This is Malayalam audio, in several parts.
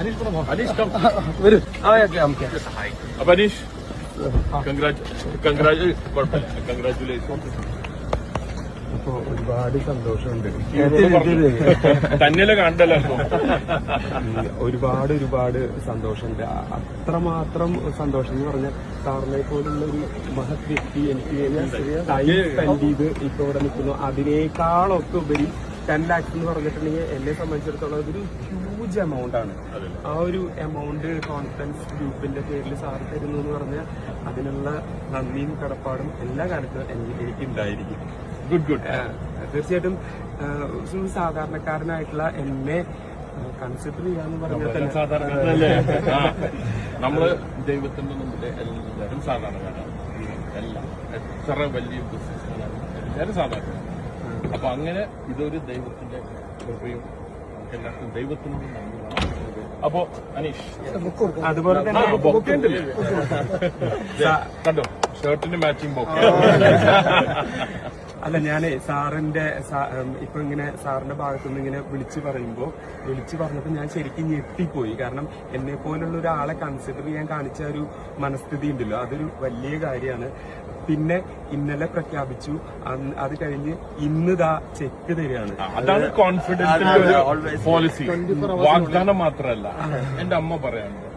Anish, come. വരൂ. അപ്പൊ അനീഷ്, കൺഗ്രാറ്റുലേഷൻ. അപ്പൊ ഒരുപാട് സന്തോഷമുണ്ട്. തന്നെയല്ലേ കണ്ടല്ലോ. ഒരുപാട് സന്തോഷമുണ്ട്. അത്രമാത്രം സന്തോഷം എന്ന് പറഞ്ഞാൽ സാറിനെ പോലുള്ള ഒരു മഹത് വ്യക്തി എനിക്ക് ടൈം സ്പെൻഡ് ചെയ്ത് ഇപ്പൊ ഇവിടെ നിൽക്കുന്നു. അതിനേക്കാളൊക്കെ ഉപരി 10 lakhs എന്ന് പറഞ്ഞിട്ടുണ്ടെങ്കിൽ എന്നെ സംബന്ധിച്ചിടത്തോളം അതൊരു ഹ്യൂജ് എമൗണ്ട് ആണ്. ആ ഒരു എമൗണ്ട് കോൺഫിഡൻസ് ഗ്രൂപ്പിന്റെ പേരിൽ സാർ തരുന്നു എന്ന് പറഞ്ഞാൽ അതിനുള്ള നന്ദിയും കടപ്പാടും എല്ലാ കാലത്തും എനിക്കുണ്ടായിരിക്കും. ഗുഡ്. തീർച്ചയായിട്ടും ഒരു സാധാരണക്കാരനായിട്ടുള്ള എന്നെ കൺസിഡർ ചെയ്യാന്ന് പറഞ്ഞാൽ തന്നെ സാധാരണക്കാരനല്ലേ. നമ്മള് ദൈവത്തിന്റെ മുമ്പിലെ എല്ലാവരും സാധാരണക്കാരാണ്. എല്ലാം എത്ര വലിയ ബിസിനസ്സുകളാണ് എല്ലാവരും സാധാരണ. അപ്പൊ അങ്ങനെ ഇതൊരു ദൈവത്തിന്റെ കൃപയും എല്ലാവർക്കും ദൈവത്തിനോട് നന്ദി. അപ്പോ അനീഷ്, അതുപോലെ തന്നെ ബൊക്കെ ഉണ്ടല്ലേ, കണ്ടോ ഷർട്ടിന് മാച്ചിങ് ബൊക്കെ. അല്ല, ഞാനേ സാറിന്റെ ഇപ്പൊ ഇങ്ങനെ സാറിന്റെ ഭാഗത്തുനിന്ന് ഇങ്ങനെ വിളിച്ചു പറഞ്ഞപ്പോ ഞാൻ ശരിക്കും ഞെട്ടിപ്പോയി. കാരണം എന്നെ പോലുള്ള ഒരാളെ കൺസിഡർ ചെയ്യാൻ കാണിച്ച ഒരു മനസ്ഥിതി ഉണ്ടല്ലോ, അതൊരു വലിയ കാര്യമാണ്. പിന്നെ ഇന്നലെ പ്രഖ്യാപിച്ചു, അത് കഴിഞ്ഞ് ഇന്നിതാ ചെക്ക് തരികയാണ്. അതാണ് കോൺഫിഡൻസിന്റെ ഒരു പോളിസി. വാഗ്ദാനം മാത്രമല്ല. എന്റെ അമ്മ പറയാനുണ്ട്,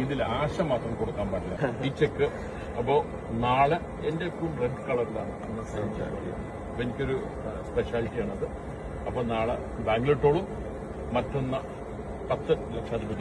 ഇതിൽ ആശ മാത്രം കൊടുക്കാൻ പാടില്ല. ഈ ചെക്ക് അപ്പോ നാളെ എന്റെ എപ്പോഴും റെഡ് കളറിലാണ് അപ്പൊ എനിക്കൊരു സ്പെഷ്യാലിറ്റിയാണത്. അപ്പൊ നാളെ ബാങ്കിലിട്ടോളും. മറ്റൊന്ന് 10 ലക്ഷാധിപതി